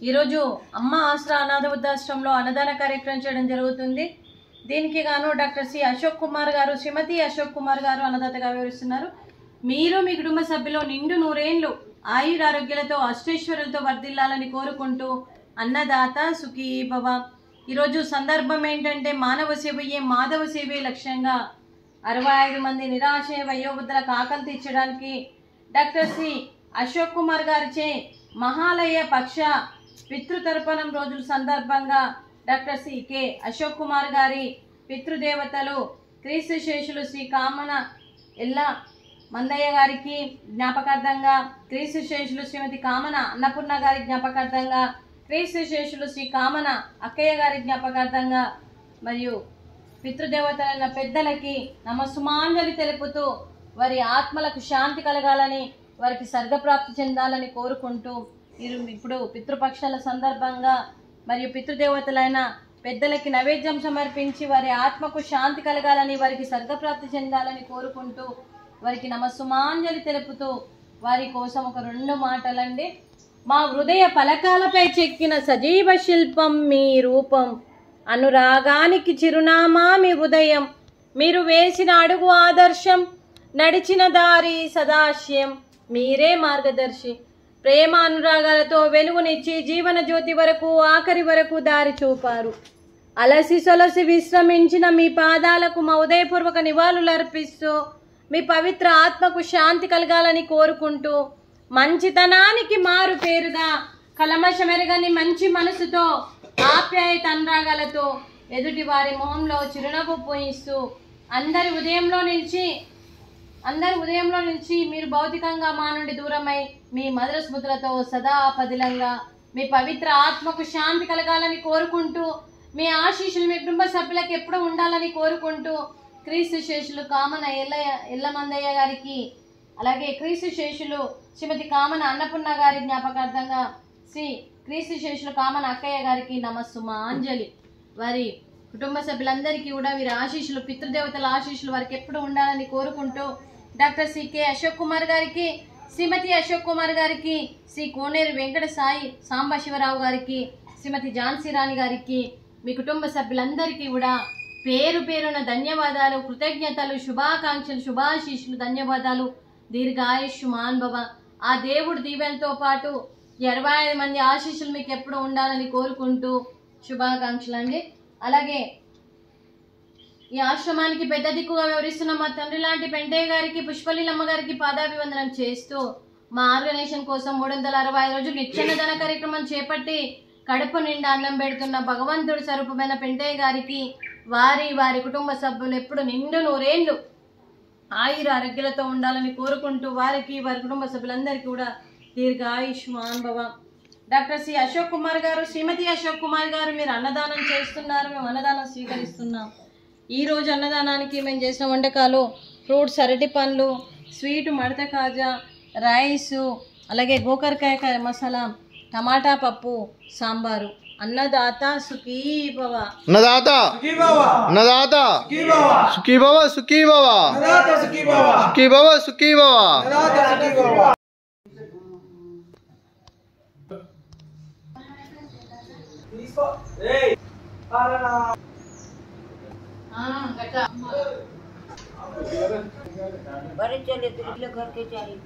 ఈరోజు అమ్మ ఆశ్రా అనాథ వృద్ధాశ్రమంలో అన్నదాన కార్యక్రమం చేయడం జరుగుతుంది. దీనికి గాను డాక్టర్ సి అశోక్ కుమార్ గారు, శ్రీమతి అశోక్ కుమార్ గారు అన్నదాతగా వివరిస్తున్నారు. మీరు మీ కుటుంబ సభ్యులు నిండు నూరేళ్లు ఆయురారోగ్యాలతో అష్టైశ్వర్యాలతో వర్ధిల్లాలని కోరుకుంటూ అన్నదాత సుఖీ భవ. ఈరోజు సందర్భం ఏంటంటే మానవ సేవయే మాధవ సేవే లక్ష్యంగా 65 మంది నిరాశయ వయోవృద్ధులకు ఆకలి తీర్చడానికి డాక్టర్ సి అశోక్ కుమార్ గారిచే మహాలయ పక్ష పితృతర్పణం రోజుల సందర్భంగా doctor C K Ashok Kumar గారి పితృదేవతలు క్రీస్తు శేషులు శ్రీ కామన ఎల్ల మందయ్య గారికి జ్ఞాపకార్థంగా, క్రీస్తు శేషులు శ్రీమతి కామన అన్నపూర్ణ గారి జ్ఞాపకార్థంగా, క్రీస్తు శేషులు శ్రీ కామన అక్కయ్య గారి జ్ఞాపకార్థంగా మరియు పితృదేవతలైన పెద్దలకి నమస్సుమాంజలి తెలుపుతూ వారి ఆత్మలకు శాంతి కలగాలని, వారికి స్వర్గప్రాప్తి చెందాలని కోరుకుంటూ ఇప్పుడు పితృపక్షాల సందర్భంగా మరియు పితృదేవతలైన పెద్దలకి నైవేద్యం సమర్పించి వారి ఆత్మకు శాంతి కలగాలని, వారికి స్వర్గప్రాప్తి చెందాలని కోరుకుంటూ వారికి నమస్సుమాంజలి తెలుపుతూ వారి కోసం ఒక 2 మాటలండి. మా హృదయ పలకాలపై చెక్కిన సజీవ శిల్పం మీ రూపం, అనురాగానికి చిరునామా మీ హృదయం, మీరు వేసిన అడుగు ఆదర్శం, నడిచిన దారి సదాశయం, మీరే మార్గదర్శి. ప్రేమ అనురాగాలతో వెలుగునిచ్చి జీవన జ్యోతి వరకు ఆఖరి వరకు దారి చూపారు. అలసి సొలసి విశ్రమించిన మీ పాదాలకు మా ఉదయపూర్వక నివాళులు అర్పిస్తూ మీ పవిత్ర ఆత్మకు శాంతి కలగాలని కోరుకుంటూ మంచితనానికి మారు పేరుగా కలమషమెరగని మంచి మనసుతో ఆప్యాయత అనురాగాలతో ఎదుటి వారి మొహంలో చిరునవ్వు పోయిస్తూ అందరి ఉదయంలో నిలిచి మీరు భౌతికంగా మా నుండి దూరమై మీ మధుర స్మృతులతో సదా పదిలంగా మీ పవిత్ర ఆత్మకు శాంతి కలగాలని కోరుకుంటూ మీ ఆశీస్సులు మీ కుటుంబ సభ్యులకు ఎప్పుడూ ఉండాలని కోరుకుంటూ క్రీస్తు శేషులు కామన ఎల్లమందయ్య గారికి, అలాగే క్రీస్తు శేషులు శ్రీమతి కామన అన్నపూర్ణ గారి జ్ఞాపకార్థంగా శ్రీ క్రీస్తు శేషులు కామన అక్కయ్య గారికి నమస్సుమాంజలి. వారి కుటుంబ సభ్యులందరికీ కూడా వీరి ఆశీస్సులు, పితృదేవతల ఆశీస్సులు వారికి ఎప్పుడు ఉండాలని కోరుకుంటూ doctor C K Ashok Kumar గారికి, శ్రీమతి అశోక్ కుమార్ గారికి, శ్రీ కోనేరు వెంకట సాయి సాంబశివరావు గారికి, శ్రీమతి ఝాన్సీ రాణి గారికి, మీ కుటుంబ సభ్యులందరికీ కూడా పేరు పేరున ధన్యవాదాలు, కృతజ్ఞతలు, శుభాకాంక్షలు, శుభాశీస్సులు, ధన్యవాదాలు. దీర్ఘాయుష్మాన్ భవ. ఆ దేవుడి దీవెనతో పాటు 65 మంది ఆశీస్సులు మీకు ఎప్పుడు ఉండాలని కోరుకుంటూ శుభాకాంక్షలు అండి. అలాగే ఈ ఆశ్రమానికి పెద్ద దిక్కుగా వివరిస్తున్న మా తండ్రి లాంటి పెంటయ్య గారికి, పుష్పలీలమ్మ గారికి పాదాభివందనం చేస్తూ మా ఆర్గనైజేషన్ కోసం 365 రోజులు నిత్యాన్నదాన కార్యక్రమం చేపట్టి కడుపు నిండా అన్నం పెడుతున్న భగవంతుడి స్వరూపమైన పెంటయ్య గారికి, వారి కుటుంబ సభ్యులు ఎప్పుడు నిండు నూరేళ్లు ఆయుర ఆరోగ్యాలతో ఉండాలని కోరుకుంటూ వారికి, వారి కుటుంబ సభ్యులందరికీ కూడా దీర్ఘాయుష్మాన్ భవ. డాక్టర్ సి అశోక్ కుమార్ గారు, శ్రీమతి అశోక్ కుమార్ గారు, మీరు అన్నదానం చేస్తున్నారు, మేము అన్నదానం స్వీకరిస్తున్నాం. ఈరోజు అన్నదానానికి మేము చేసిన వంటకాలు ఫ్రూట్స్, అరటి పండ్లు, స్వీటు, మడత కాజా, రైసు, అలాగే గోకరకాయ మసాలా, టమాటా పప్పు, సాంబారు. అన్నదాత సుఖీ భవ. అన్నదాత అన్నదాత సుఖీ భవ, సుఖీ భవ, సుఖీ భవ, సుఖీ భవ. बड़े चले तो घर के चाहिए।